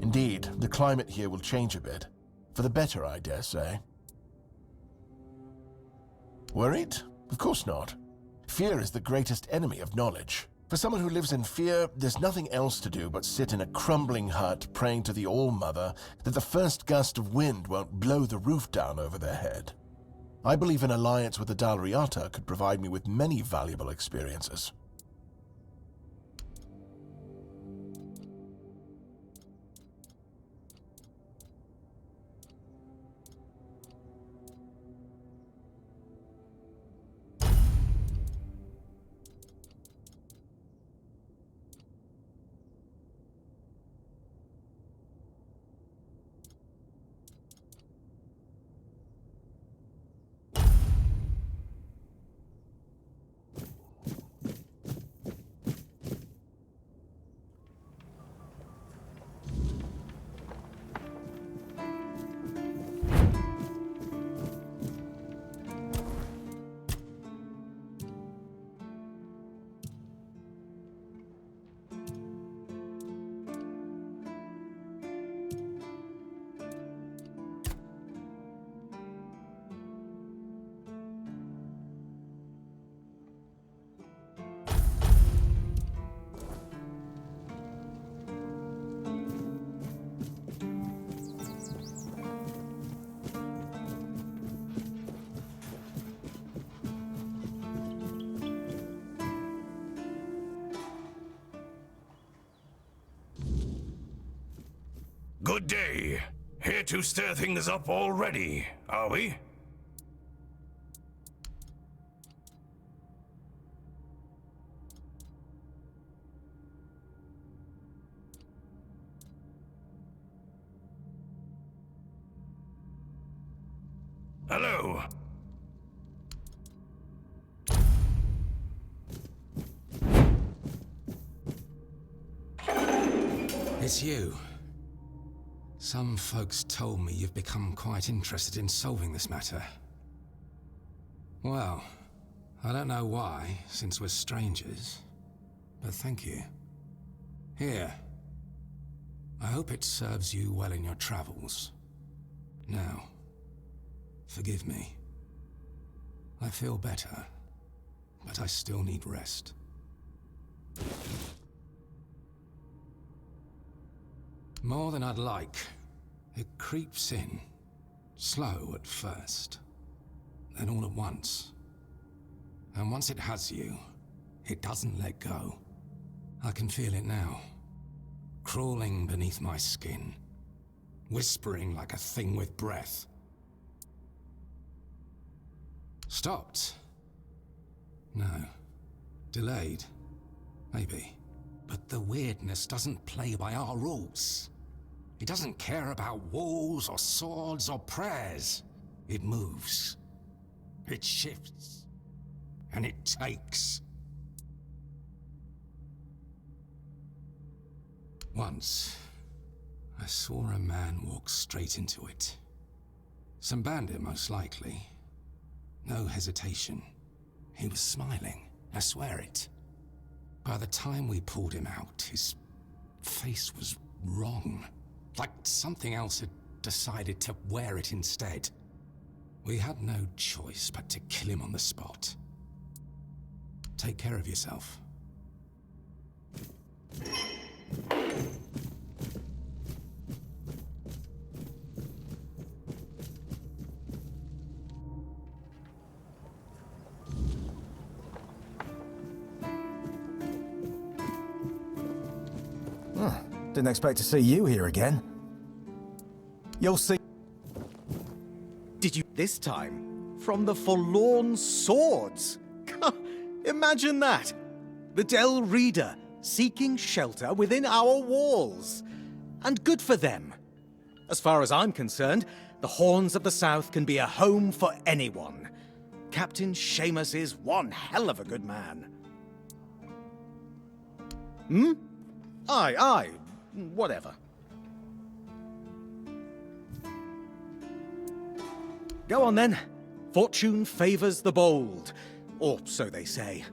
Indeed, the climate here will change a bit. For the better, I dare say. Worried? Of course not. Fear is the greatest enemy of knowledge. For someone who lives in fear, there's nothing else to do but sit in a crumbling hut praying to the All-Mother that the first gust of wind won't blow the roof down over their head. I believe an alliance with the Dalriata could provide me with many valuable experiences. Good day. Here to stir things up already, are we? Hello. It's you. Some folks told me you've become quite interested in solving this matter. Well, I don't know why, since we're strangers, but thank you. Here. I hope it serves you well in your travels. Now, forgive me. I feel better, but I still need rest. More than I'd like. It creeps in. Slow at first. Then all at once. And once it has you, it doesn't let go. I can feel it now. Crawling beneath my skin. Whispering like a thing with breath. Stopped? No. Delayed? Maybe. But the weirdness doesn't play by our rules. It doesn't care about walls or swords or prayers. It moves. It shifts. And it takes. Once, I saw a man walk straight into it. Some bandit, most likely. No hesitation. He was smiling. I swear it. By the time we pulled him out, his face was wrong. Like something else had decided to wear it instead. We had no choice but to kill him on the spot. Take care of yourself. Didn't expect to see you here again. You'll see. Did you this time? From the Forlorn Swords? Imagine that! The Del Reader, seeking shelter within our walls. And good for them. As far as I'm concerned, the Horns of the South can be a home for anyone. Captain Seamus is one hell of a good man. Hmm? Aye. Whatever. Go on then. Fortune favors the bold. Or so they say.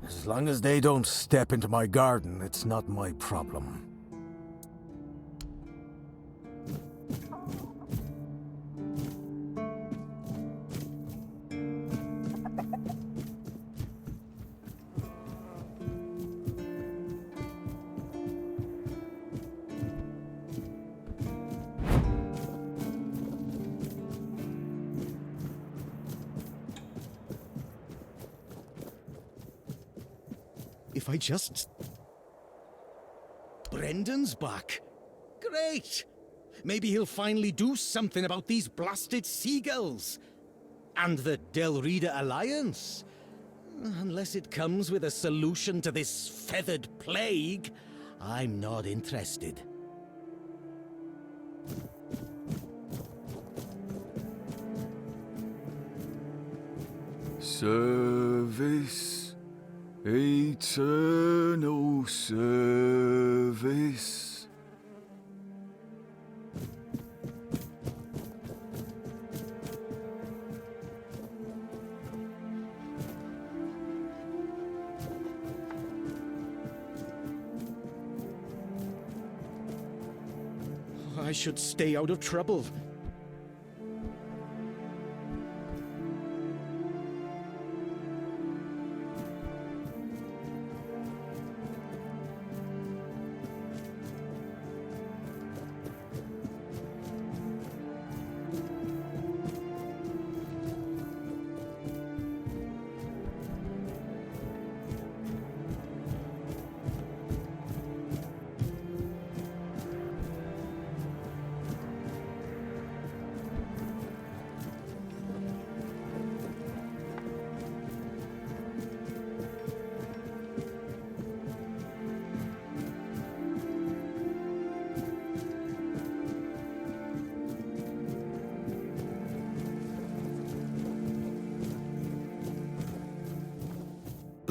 As long as they don't step into my garden, it's not my problem. If I just... Brendan's back. Great! Maybe he'll finally do something about these blasted seagulls. And the Del Reader Alliance. Unless it comes with a solution to this feathered plague, I'm not interested. Service. Eternal service. I should stay out of trouble.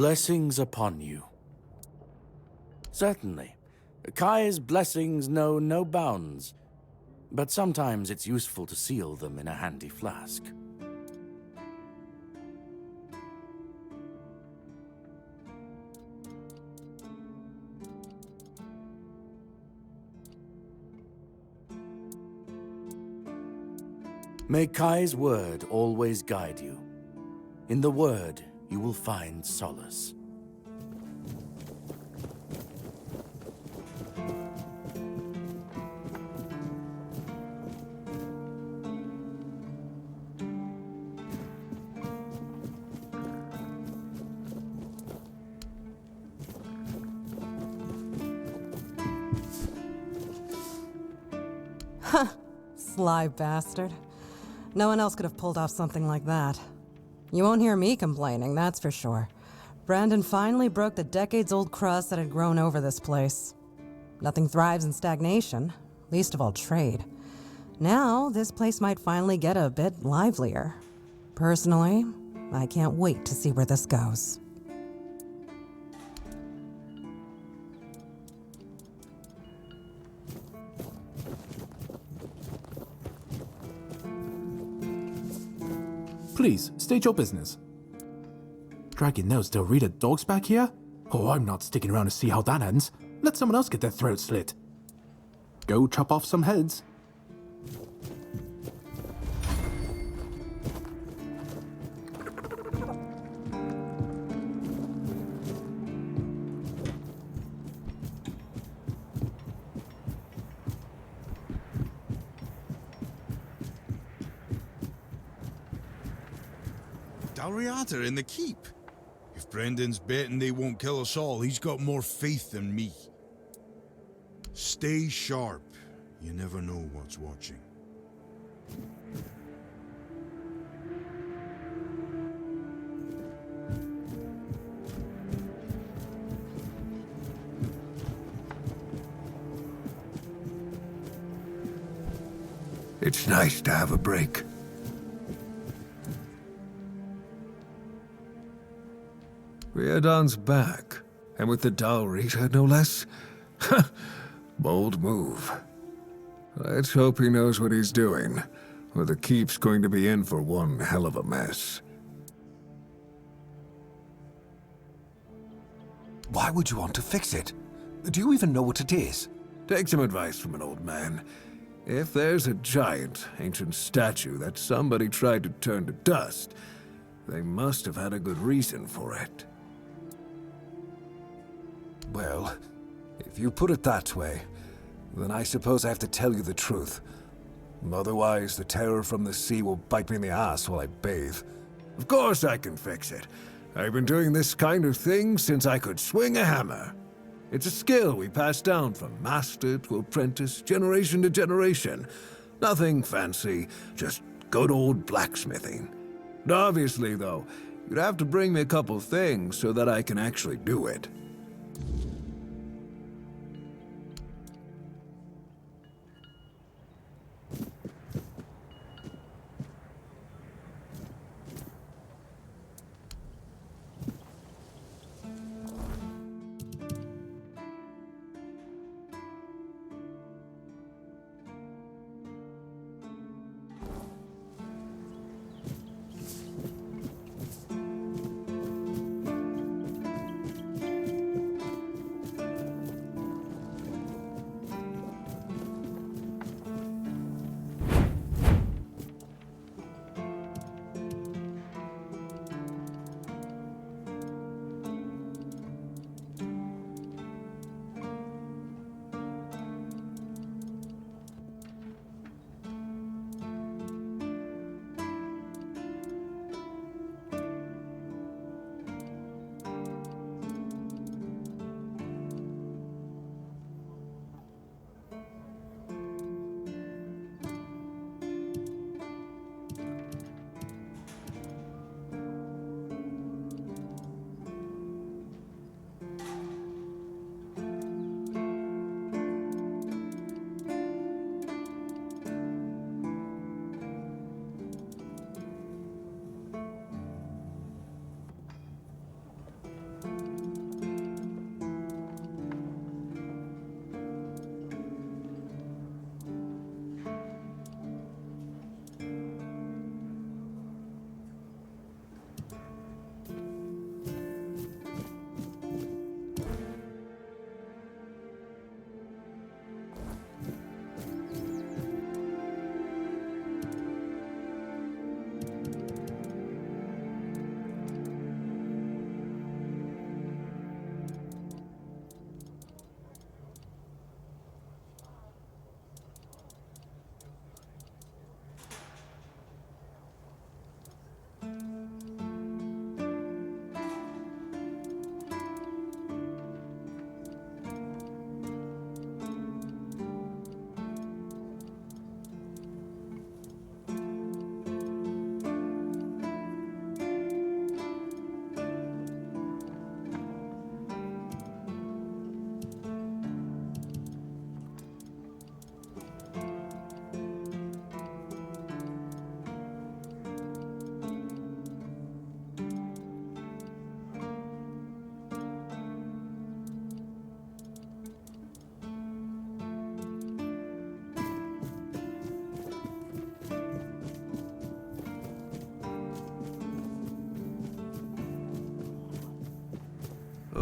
Blessings upon you. Certainly. Kai's blessings know no bounds, but sometimes it's useful to seal them in a handy flask. May Kai's word always guide you. In the word, you will find solace. Huh. Sly bastard. No one else could have pulled off something like that. You won't hear me complaining, that's for sure. Brandon finally broke the decades-old crust that had grown over this place. Nothing thrives in stagnation, least of all trade. Now, this place might finally get a bit livelier. Personally, I can't wait to see where this goes. Please, state your business. Drag your nose, Del Rita dogs back here? Oh, I'm not sticking around to see how that ends. Let someone else get their throat slit. Go chop off some heads. Dalriata in the keep. If Brendan's betting they won't kill us all, he's got more faith than me. Stay sharp. You never know what's watching. It's nice to have a break. Riordan's back, and with the Dalrita, no less. Bold move. Let's hope he knows what he's doing, or the keep's going to be in for one hell of a mess. Why would you want to fix it? Do you even know what it is? Take some advice from an old man. If there's a giant, ancient statue that somebody tried to turn to dust, they must have had a good reason for it. Well, if you put it that way, then I suppose I have to tell you the truth. Otherwise, the terror from the sea will bite me in the ass while I bathe. Of course I can fix it. I've been doing this kind of thing since I could swing a hammer. It's a skill we pass down from master to apprentice, generation to generation. Nothing fancy, just good old blacksmithing. Obviously, though, you'd have to bring me a couple things so that I can actually do it.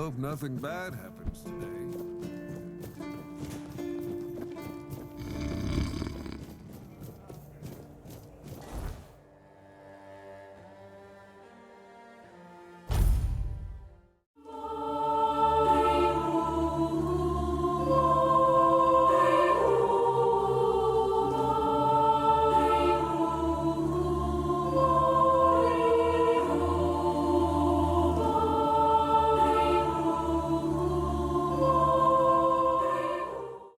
hope nothing bad happens today.